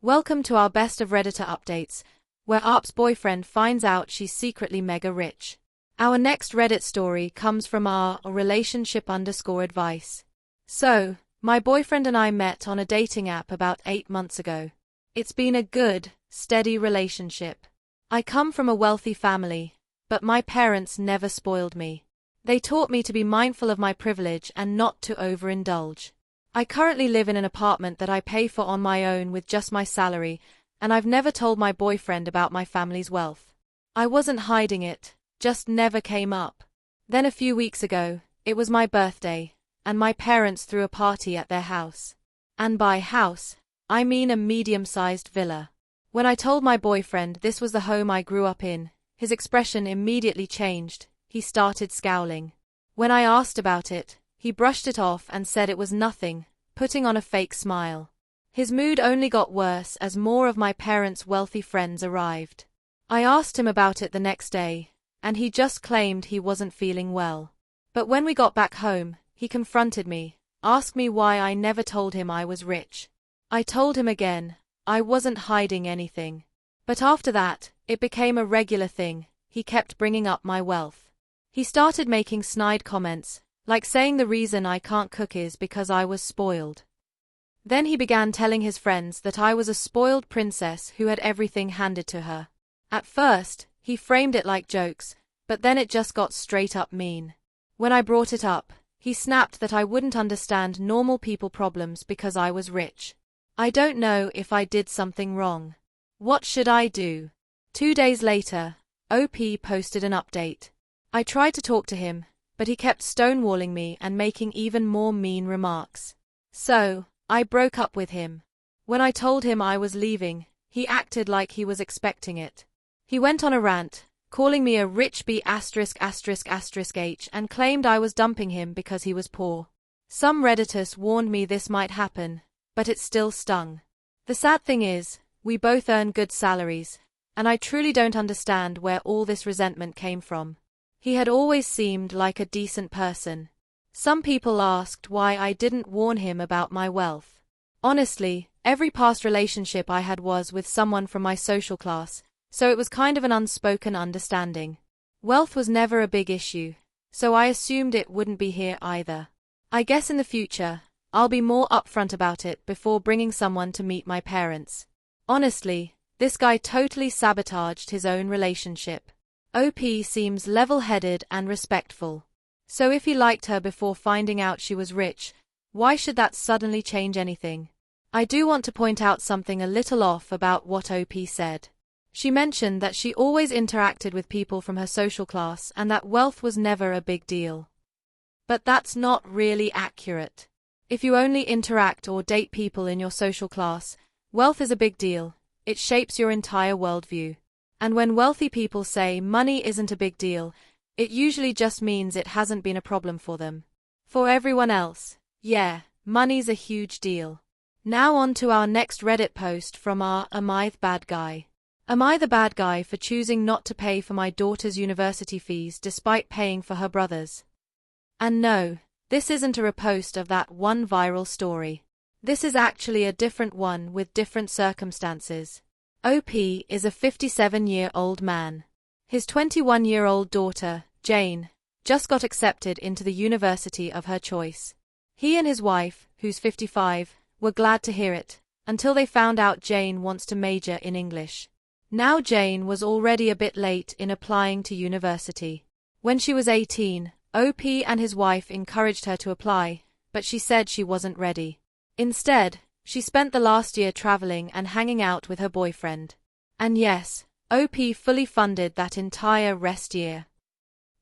Welcome to our best of Redditor updates, where Arp's boyfriend finds out she's secretly mega rich. Our next Reddit story comes from our relationship_advice. So, my boyfriend and I met on a dating app about 8 months ago. It's been a good, steady relationship. I come from a wealthy family, but my parents never spoiled me. They taught me to be mindful of my privilege and not to overindulge. I currently live in an apartment that I pay for on my own with just my salary, and I've never told my boyfriend about my family's wealth. I wasn't hiding it, just never came up. Then a few weeks ago, it was my birthday, and my parents threw a party at their house. And by house, I mean a medium-sized villa. When I told my boyfriend this was the home I grew up in, his expression immediately changed. He started scowling. When I asked about it, he brushed it off and said it was nothing, putting on a fake smile. His mood only got worse as more of my parents' wealthy friends arrived. I asked him about it the next day, and he just claimed he wasn't feeling well. But when we got back home, he confronted me, asked me why I never told him I was rich. I told him again, I wasn't hiding anything. But after that, it became a regular thing. He kept bringing up my wealth. He started making snide comments, like saying the reason I can't cook is because I was spoiled. Then he began telling his friends that I was a spoiled princess who had everything handed to her. At first, he framed it like jokes, but then it just got straight up mean. When I brought it up, he snapped that I wouldn't understand normal people problems because I was rich. I don't know if I did something wrong. What should I do? 2 days later, OP posted an update. I tried to talk to him, but he kept stonewalling me and making even more mean remarks. So, I broke up with him. When I told him I was leaving, he acted like he was expecting it. He went on a rant, calling me a rich b*** h and claimed I was dumping him because he was poor. Some Redditors warned me this might happen, but it still stung. The sad thing is, we both earn good salaries, and I truly don't understand where all this resentment came from. He had always seemed like a decent person. Some people asked why I didn't warn him about my wealth. Honestly, every past relationship I had was with someone from my social class, so it was kind of an unspoken understanding. Wealth was never a big issue, so I assumed it wouldn't be here either. I guess in the future, I'll be more upfront about it before bringing someone to meet my parents. Honestly, this guy totally sabotaged his own relationship. OP seems level-headed and respectful. So if he liked her before finding out she was rich, why should that suddenly change anything? I do want to point out something a little off about what OP said. She mentioned that she always interacted with people from her social class and that wealth was never a big deal. But that's not really accurate. If you only interact or date people in your social class, wealth is a big deal. It shapes your entire worldview. And when wealthy people say money isn't a big deal, it usually just means it hasn't been a problem for them. For everyone else, yeah, money's a huge deal. Now on to our next Reddit post from our Am I the Bad Guy? Am I the bad guy for choosing not to pay for my daughter's university fees despite paying for her brother's? And no, this isn't a repost of that one viral story. This is actually a different one with different circumstances. OP is a 57-year-old man. His 21-year-old daughter, Jane, just got accepted into the university of her choice. He and his wife, who's 55, were glad to hear it, until they found out Jane wants to major in English. Now Jane was already a bit late in applying to university. When she was 18, OP and his wife encouraged her to apply, but she said she wasn't ready. Instead, she spent the last year traveling and hanging out with her boyfriend. And yes, OP fully funded that entire rest year.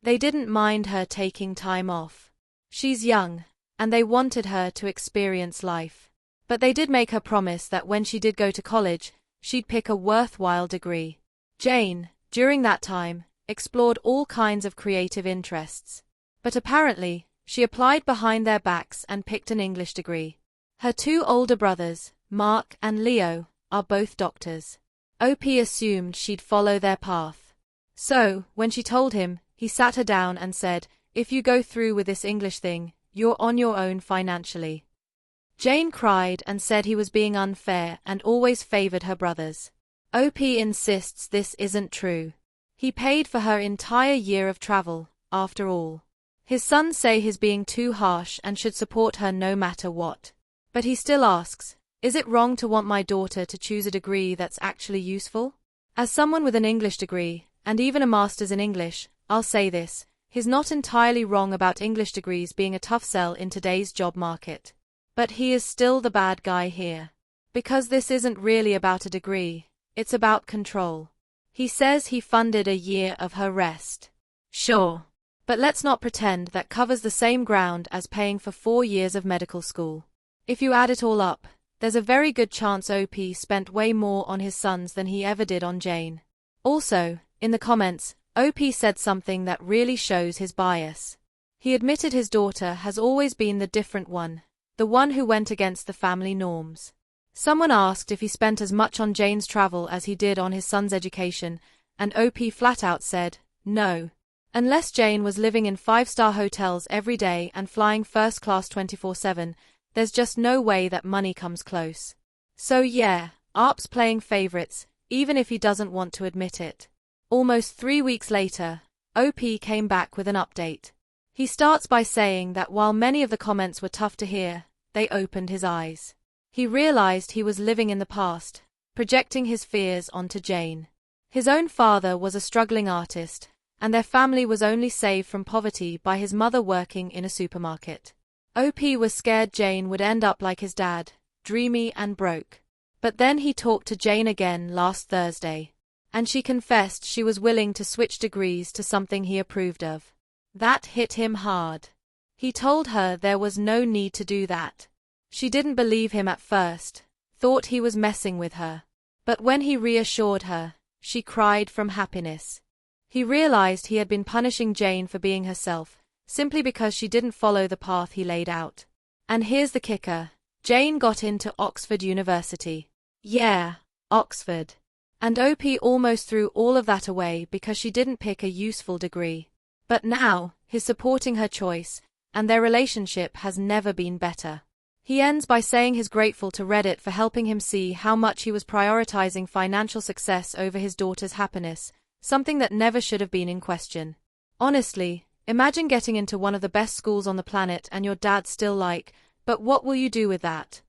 They didn't mind her taking time off. She's young, and they wanted her to experience life. But they did make her promise that when she did go to college, she'd pick a worthwhile degree. Jane, during that time, explored all kinds of creative interests. But apparently, she applied behind their backs and picked an English degree. Her 2 older brothers, Mark and Leo, are both doctors. OP assumed she'd follow their path. So, when she told him, he sat her down and said, "If you go through with this English thing, you're on your own financially." Jane cried and said he was being unfair and always favored her brothers. OP insists this isn't true. He paid for her entire year of travel, after all. His sons say he's being too harsh and should support her no matter what. But he still asks, is it wrong to want my daughter to choose a degree that's actually useful? As someone with an English degree, and even a master's in English, I'll say this, he's not entirely wrong about English degrees being a tough sell in today's job market. But he is still the bad guy here. Because this isn't really about a degree, it's about control. He says he funded a year of her rest. Sure. But let's not pretend that covers the same ground as paying for 4 years of medical school. If you add it all up, there's a very good chance OP spent way more on his sons than he ever did on Jane. Also, in the comments, OP said something that really shows his bias. He admitted his daughter has always been the different one, the one who went against the family norms. Someone asked if he spent as much on Jane's travel as he did on his son's education, and OP flat out said, no. Unless Jane was living in 5-star hotels every day and flying first class 24/7, there's just no way that money comes close. So yeah, ARP's playing favorites, even if he doesn't want to admit it. Almost 3 weeks later, OP came back with an update. He starts by saying that while many of the comments were tough to hear, they opened his eyes. He realized he was living in the past, projecting his fears onto Jane. His own father was a struggling artist, and their family was only saved from poverty by his mother working in a supermarket. OP was scared Jane would end up like his dad, dreamy and broke. But then he talked to Jane again last Thursday, and she confessed she was willing to switch degrees to something he approved of. That hit him hard. He told her there was no need to do that. She didn't believe him at first, thought he was messing with her. But when he reassured her, she cried from happiness. He realized he had been punishing Jane for being herself, simply because she didn't follow the path he laid out. And here's the kicker, Jane got into Oxford University. Yeah, Oxford. And OP almost threw all of that away because she didn't pick a useful degree. But now, he's supporting her choice, and their relationship has never been better. He ends by saying he's grateful to Reddit for helping him see how much he was prioritizing financial success over his daughter's happiness, something that never should have been in question. Honestly, imagine getting into one of the best schools on the planet and your dad's still like, but what will you do with that?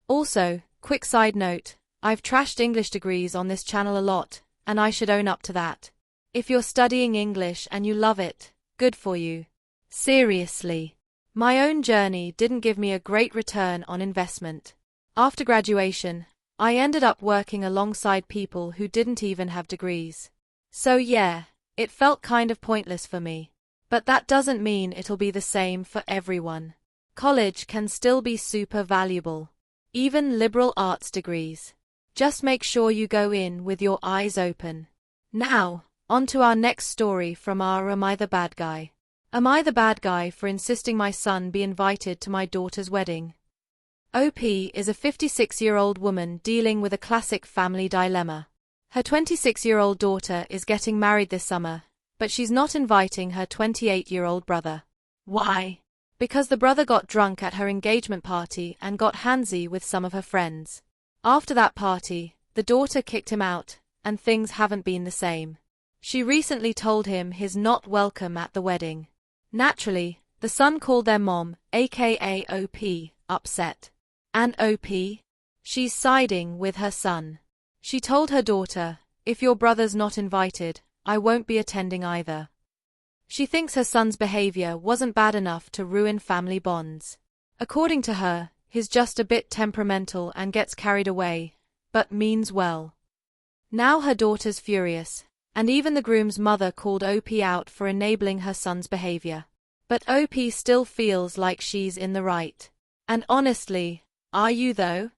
Also, quick side note, I've trashed English degrees on this channel a lot, and I should own up to that. If you're studying English and you love it, good for you. Seriously. My own journey didn't give me a great return on investment. After graduation, I ended up working alongside people who didn't even have degrees. So yeah, it felt kind of pointless for me. But that doesn't mean it'll be the same for everyone. College can still be super valuable. Even liberal arts degrees. Just make sure you go in with your eyes open. Now, on to our next story from our Am I the Bad Guy? Am I the bad guy for insisting my son be invited to my daughter's wedding? OP is a 56-year-old woman dealing with a classic family dilemma. Her 26-year-old daughter is getting married this summer, but she's not inviting her 28-year-old brother. Why? Because the brother got drunk at her engagement party and got handsy with some of her friends. After that party, the daughter kicked him out, and things haven't been the same. She recently told him he's not welcome at the wedding. Naturally, the son called their mom, aka OP, upset. And OP? She's siding with her son. She told her daughter, if your brother's not invited, I won't be attending either. She thinks her son's behavior wasn't bad enough to ruin family bonds. According to her, he's just a bit temperamental and gets carried away, but means well. Now her daughter's furious, and even the groom's mother called OP out for enabling her son's behavior. But OP still feels like she's in the right. And honestly, are you though?